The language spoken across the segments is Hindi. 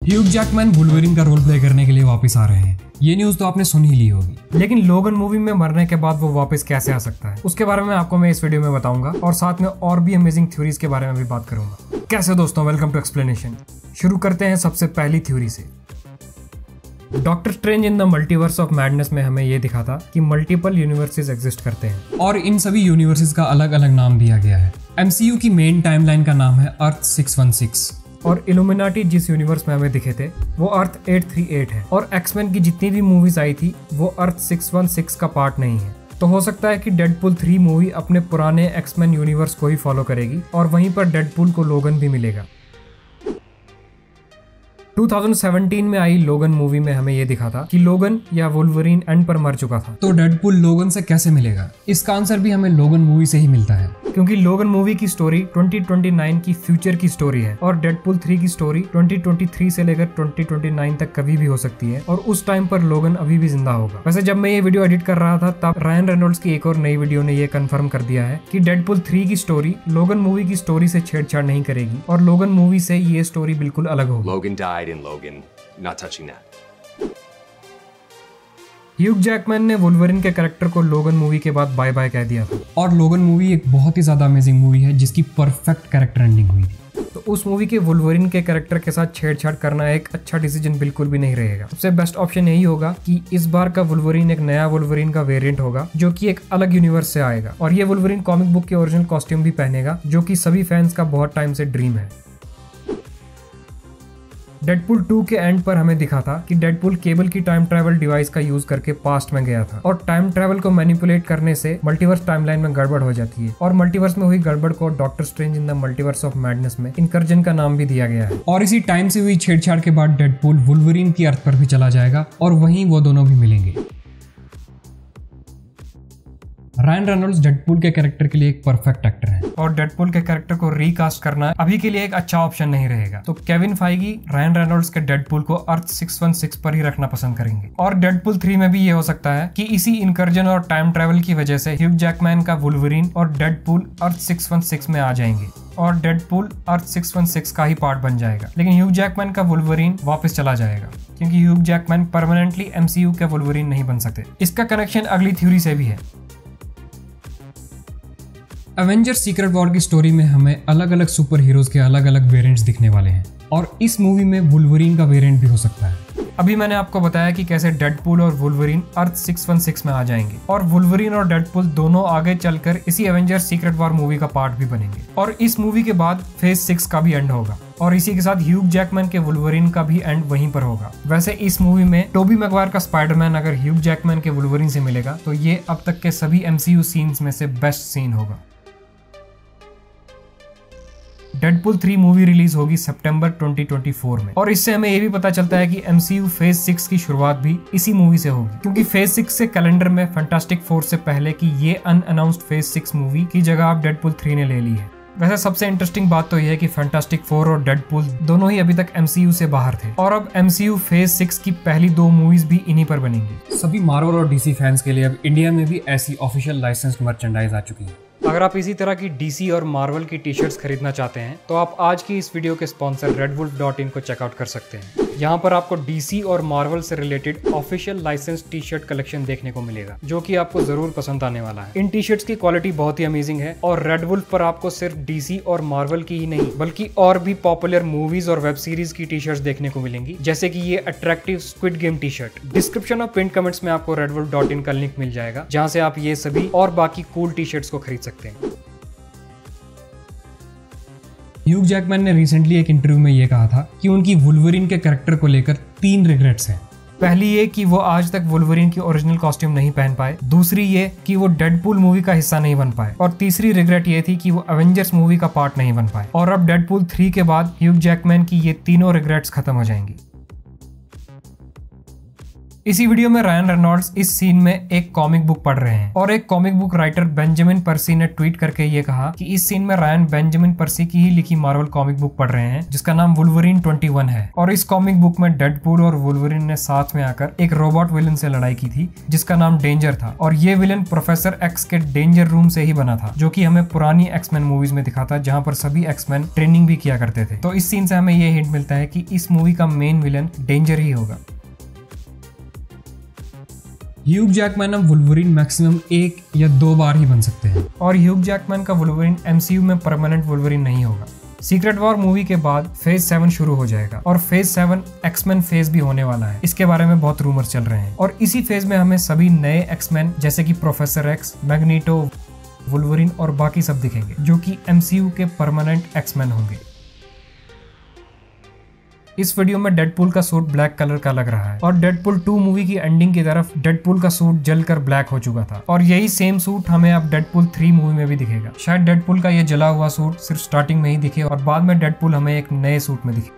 ह्यूग जैकमैन वुल्वरीन का रोल प्ले करने के लिए वापस आ रहे हैं। ये न्यूज तो आपने सुन ही ली होगी, लेकिन लोगन मूवी में मरने के बाद वो वापस कैसे आ सकता है उसके बारे में आपको मैं इस वीडियो में बताऊंगा और साथ में और भी अमेजिंग थ्योरीज के बारे में भी बात करूंगा। कैसे दोस्तों, वेलकम टू एक्सप्लेनेशन। शुरू करते हैं सबसे पहली थ्योरी से। Doctor strange in the multiverse of madness में हमें ये दिखा था कि मल्टीपल यूनिवर्सेस एग्जिस्ट करते हैं और इन सभी यूनिवर्सेस का अलग अलग नाम दिया गया है। एमसीयू की मेन टाइमलाइन का नाम है अर्थ 616 और इल्यूमिनाटी जिस यूनिवर्स में हमें दिखे थे वो अर्थ 838 है और एक्समैन की जितनी भी मूवीज आई थी वो अर्थ 616 का पार्ट नहीं है। तो हो सकता है कि डेडपूल 3 मूवी अपने पुराने एक्समैन यूनिवर्स को ही फॉलो करेगी और वहीं पर डेडपूल को लोगन भी मिलेगा। 2017 में आई लोगन मूवी में हमें ये दिखा था कि लोगन या वुल्वरीन एंड पर मर चुका था। तो डेडपूल लोगन से कैसे मिलेगा? इसका आंसर भी हमें लोगन मूवी से ही मिलता है, क्योंकि लोगन मूवी की स्टोरी 2029 की फ्यूचर की स्टोरी है और डेडपूल 3 की स्टोरी 2023 से लेकर 2029 तक कभी भी हो सकती है और उस टाइम पर लोगन अभी भी जिंदा होगा। वैसे जब मैं ये वीडियो एडिट कर रहा था तब रायन रेनॉल्ड्स की एक और नई वीडियो ने ये कंफर्म कर दिया है कि डेडपूल 3 की स्टोरी लोगन मूवी की स्टोरी से छेड़छाड़ नहीं करेगी और लोगन मूवी से ये स्टोरी बिल्कुल अलग होगी। in Logan, not touching that. Hugh Jackman ने वुल्वरीन के कैरेक्टर को लोगन मूवी के बाद बाय बाय कह दिया था और लोगन मूवी एक बहुत ही ज्यादा अमेजिंग मूवी है जिसकी परफेक्ट कैरेक्टर एंडिंग हुई थी। तो उस मूवी के वुल्वरीन के कैरेक्टर के साथ छेड़छाड़ करना एक अच्छा डिसीजन बिल्कुल भी नहीं रहेगा। सबसे बेस्ट ऑप्शन यही होगा कि इस बार का वुल्वरीन एक नया वुल्वरीन का वेरिएंट होगा जो कि एक अलग यूनिवर्स से आएगा और ये वुल्वरीन कॉमिक बुक के ओरिजिनल कॉस्ट्यूम भी पहनेगा जो कि सभी फैंस का बहुत टाइम से ड्रीम है। डेडपूल 2 के एंड पर हमें दिखा था कि डेडपूल केबल की टाइम ट्रैवल डिवाइस का यूज करके पास्ट में गया था और टाइम ट्रैवल को मैनिपुलेट करने से मल्टीवर्स टाइमलाइन में गड़बड़ हो जाती है और मल्टीवर्स में हुई गड़बड़ को doctor strange in the multiverse of madness में इनकर्जन का नाम भी दिया गया है। और इसी टाइम से हुई छेड़छाड़ के बाद डेडपूल वुल्वरीन की अर्थ पर भी चला जाएगा और वहीं वो दोनों भी मिलेंगे। रायन रेनॉल्ड्स डेडपूल के कैरेक्टर के लिए एक परफेक्ट एक्टर है और डेडपूल के कैरेक्टर को रीकास्ट करना अभी के लिए एक अच्छा ऑप्शन नहीं रहेगा। तो केविन फाइगी रायन रेनॉल्ड्स के डेडपूल को अर्थ 616 पर ही रखना पसंद करेंगे और डेडपूल 3 में भी ये हो सकता है कि इसी इनकर्जन और टाइम ट्रेवल की वजह से ह्यूग जैकमैन का वुल्वरीन और डेडपूल अर्थ 616 में आ जाएंगे और डेडपूल अर्थ 616 का ही पार्ट बन जाएगा, लेकिन ह्यूग जैकमैन का वुल्वरीन वापस चला जाएगा क्योंकि ह्यूग जैकमैन परमानेंटली एमसीयू के वुल्वरीन नहीं बन सकते। इसका कनेक्शन अगली थ्योरी से भी है। एवेंजर्स सीक्रेट वॉर की स्टोरी में हमें अलग अलग सुपर हीरोज के अलग अलग वेरिएंट्स दिखने वाले हैं और इस मूवी में वुल्वरीन का वेरिएंट भी हो सकता है। अभी मैंने आपको बताया कि कैसे डेडपूल और वुल्वरीन अर्थ 616 में आ जाएंगे और वुल्वरीन और डेडपूल दोनों आगे चलकर इसी एवेंजर्स सीक्रेट वॉर मूवी का पार्ट भी बनेंगे और इस मूवी के बाद फेज 6 का भी एंड होगा और इसी के साथ ह्यूग जैकमैन के वुल्वरीन का भी एंड वहीं पर होगा। वैसे इस मूवी में टोबी मैगवायर का स्पाइडरमैन अगर ह्यूग जैकमैन के वुल्वरीन से मिलेगा तो ये अब तक के सभी एमसीयू सीन्स में से बेस्ट सीन होगा। डेडपूल 3 मूवी रिलीज होगी सितंबर 2024 में और इससे हमें ये भी पता चलता है कि एमसीयू फेज 6 की शुरुआत भी इसी मूवी से होगी क्योंकि फेज 6 से कैलेंडर में फैंटास्टिक फोर से पहले की ये अनअनाउंस्ड फेज 6 मूवी की जगह अब डेडपूल 3 ने ले ली है। वैसे सबसे इंटरेस्टिंग बात तो यह है कि फैंटास्टिक फोर और डेडपूल दोनों ही अभी तक एमसीयू से बाहर थे और अब एमसीयू फेज 6 की पहली 2 मूवीज भी इन्हीं पर बनेंगी। सभी मार्वल और डीसी फैंस के लिए अब इंडिया में भी ऐसी ऑफिशियल लाइसेंस्ड मर्चेंडाइज आ चुकी है। अगर आप इसी तरह की डीसी और मार्वल की टी शर्ट्स खरीदना चाहते हैं तो आप आज की इस वीडियो के स्पॉन्सर redwolf.in को चेकआउट कर सकते हैं। यहाँ पर आपको डीसी और मार्वल से related official license T shirt collection देखने को मिलेगा जो कि आपको जरूर पसंद आने वाला है। इन टी शर्ट्स की क्वालिटी बहुत ही अमेजिंग है और रेडवुल्फ पर आपको सिर्फ डीसी और मार्वल की ही नहीं बल्कि और भी पॉपुलर मूवीज और वेब सीरीज की टी शर्ट्स देखने को मिलेंगी, जैसे कि ये attractive squid game T shirt. Description और पिन कमेंट्स में आपको redwolf.in का लिंक मिल जाएगा जहाँ से आप ये सभी और बाकी कूल टी शर्ट्स को खरीद सकते हैं। ह्यूग जैकमैन ने रिसेंटली एक इंटरव्यू में ये कहा था कि उनकी वुल्वरीन के कैरेक्टर को लेकर 3 रिग्रेट्स हैं। पहली ये कि वो आज तक वुल्वरीन की ओरिजिनल कॉस्ट्यूम नहीं पहन पाए, दूसरी ये कि वो डेडपूल मूवी का हिस्सा नहीं बन पाए और तीसरी रिग्रेट ये थी कि वो एवेंजर्स मूवी का पार्ट नहीं बन पाए। और अब डेडपूल 3 के बाद ह्यूग जैकमैन की ये तीनों रिग्रेट्स खत्म हो जाएंगी। इसी वीडियो में रायन रेनॉल्ड्स इस सीन में एक कॉमिक बुक पढ़ रहे हैं और एक कॉमिक बुक राइटर बेंजामिन पर्सी ने ट्वीट करके ये कहा कि इस सीन में रायन बेंजामिन पर्सी की ही लिखी मार्वल कॉमिक बुक पढ़ रहे हैं जिसका नाम वुल्वरीन 21 है। और इस कॉमिक बुक में डेडपूल और वुल्वरीन ने साथ में आकर एक रोबोट विलन से लड़ाई की थी जिसका नाम डेंजर था और ये विलन प्रोफेसर एक्स के डेंजर रूम से ही बना था, जो कि हमें पुरानी एक्समैन मूवीज में दिखा था जहां पर सभी एक्समैन ट्रेनिंग भी किया करते थे। तो इस सीन से हमें ये हिंट मिलता है कि इस मूवी का मेन विलन डेंजर ही होगा। ह्यूग जैकमैन अब वुल्वरीन मैक्सिमम 1 या 2 बार ही बन सकते हैं और ह्यूग जैकमैन का वुल्वरीन एमसीयू में परमानेंट वुल्वरीन नहीं होगा। सीक्रेट वॉर मूवी के बाद फेज 7 शुरू हो जाएगा और फेज 7 एक्समैन फेज भी होने वाला है। इसके बारे में बहुत रूमर चल रहे हैं और इसी फेज में हमें सभी नए एक्समैन जैसे कि प्रोफेसर एक्स, मैग्नीटो, वुल्वरीन और बाकी सब दिखेंगे जो कि एमसीयू के परमानेंट एक्समैन होंगे। इस वीडियो में डेडपूल का सूट ब्लैक कलर का लग रहा है और डेडपूल 2 मूवी की एंडिंग की तरफ डेडपूल का सूट जलकर ब्लैक हो चुका था और यही सेम सूट हमें अब डेडपूल 3 मूवी में भी दिखेगा। शायद डेडपूल का ये जला हुआ सूट सिर्फ स्टार्टिंग में ही दिखे और बाद में डेडपूल हमें एक नए सूट में दिखे।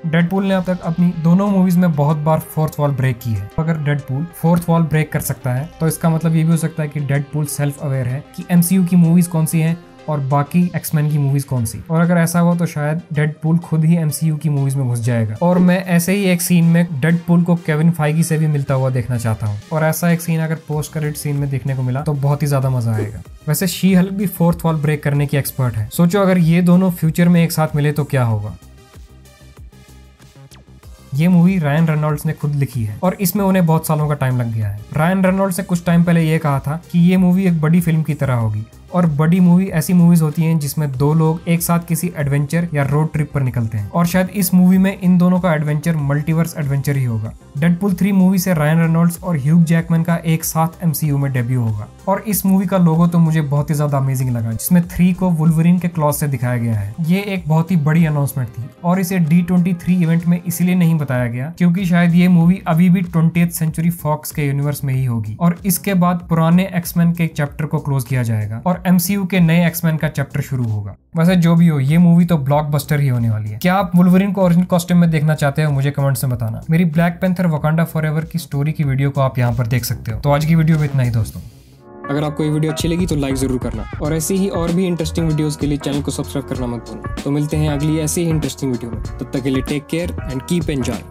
डेडपूल ने अब तक अपनी दोनों मूवीज में बहुत बार फोर्थ वॉल ब्रेक की है। अगर डेडपूल फोर्थ वॉल ब्रेक कर सकता है तो इसका मतलब ये भी हो सकता है कि डेडपूल सेल्फ अवेयर है कि एमसीयू की मूवीज कौन सी हैं और बाकी एक्समैन की मूवीज कौन सी। और अगर ऐसा हुआ तो शायद डेडपूल खुद ही एमसीयू की मूवीज में घुस जाएगा। और मैं ऐसे ही एक सीन में डेडपूल को केविन फाइगी से भी मिलता हुआ देखना चाहता हूँ और ऐसा एक सीन अगर पोस्ट क्रेडिट सीन में देखने को मिला तो बहुत ही ज्यादा मजा आएगा। वैसे शी हल्क भी फोर्थ वॉल ब्रेक करने की एक्सपर्ट है। सोचो अगर ये दोनों फ्यूचर में एक साथ मिले तो क्या होगा। ये मूवी रायन रेनॉल्ड्स ने खुद लिखी है और इसमें उन्हें बहुत सालों का टाइम लग गया है। रायन रेनॉल्ड्स ने कुछ टाइम पहले ये कहा था कि ये मूवी एक बड़ी फिल्म की तरह होगी और बड़ी मूवी ऐसी मूवीज होती हैं जिसमें 2 लोग एक साथ किसी एडवेंचर या रोड ट्रिप पर निकलते हैं और शायद इस मूवी में इन दोनों का एडवेंचर मल्टीवर्स एडवेंचर ही होगा। डेडपूल 3 मूवी से रायन रेनॉल्ड्स और ह्यूग जैकमैन का एक साथ एमसीयू में डेब्यू होगा और इस मूवी का लोगो तो मुझे बहुत ही ज्यादा अमेजिंग लगा जिसमें 3 को वुल्वरीन के क्लॉज से दिखाया गया है। ये एक बहुत ही बड़ी अनाउंसमेंट थी और इसे D23 इवेंट में इसलिए नहीं बताया गया क्योंकि शायद ये मूवी अभी भी 20th सेंचुरी फॉक्स के यूनिवर्स में ही होगी और इसके बाद पुराने एक्समैन के चैप्टर को क्लोज किया जाएगा और एमसीयू के नए एक्समैन का चैप्टर शुरू होगा। वैसे जो भी हो ये मूवी तो ब्लॉकबस्टर ही होने वाली है। क्या आप वुल्वरीन को ओरिजिनल कॉस्ट्यूम में देखना चाहते हो? मुझे कमेंट्स में बताना। मेरी ब्लैक पैंथर वकांडा फॉरएवर की स्टोरी की वीडियो को आप यहाँ पर देख सकते हो। तो आज की वीडियो में इतना ही दोस्तों। अगर आपको ये वीडियो अच्छी लगी तो लाइक जरूर करना और ऐसी ही और भी इंटरेस्टिंग वीडियोस के लिए चैनल को सब्सक्राइब करना मत भूलना। तो मिलते हैं अगली ऐसी ही इंटरेस्टिंग वीडियो में। तब तक के लिए take care and keep enjoy.